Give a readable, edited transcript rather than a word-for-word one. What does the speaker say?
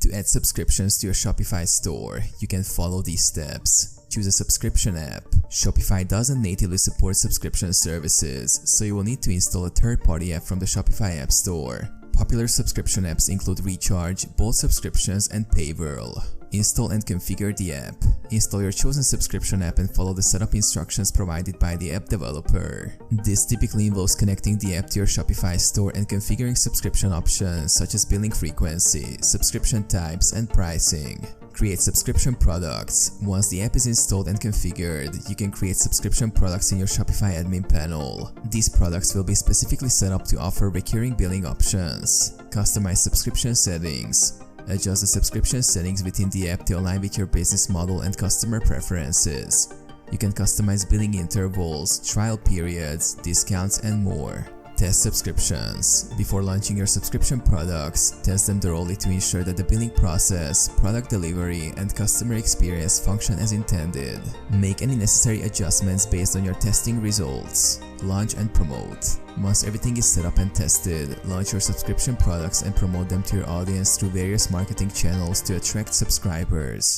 To add subscriptions to your Shopify store, you can follow these steps. Choose a subscription app. Shopify doesn't natively support subscription services, so you will need to install a third-party app from the Shopify App Store. Popular subscription apps include Recharge, Bolt Subscriptions, and Paywhirl. Install and configure the app. Install your chosen subscription app and follow the setup instructions provided by the app developer. This typically involves connecting the app to your Shopify store and configuring subscription options such as billing frequency, subscription types, and pricing. Create subscription products. Once the app is installed and configured, you can create subscription products in your Shopify admin panel. These products will be specifically set up to offer recurring billing options. Customize subscription settings. Adjust the subscription settings within the app to align with your business model and customer preferences. You can customize billing intervals, trial periods, discounts, and more. Test subscriptions. Before launching your subscription products, test them thoroughly to ensure that the billing process, product delivery, and customer experience function as intended. Make any necessary adjustments based on your testing results. Launch and promote. Once everything is set up and tested, launch your subscription products and promote them to your audience through various marketing channels to attract subscribers.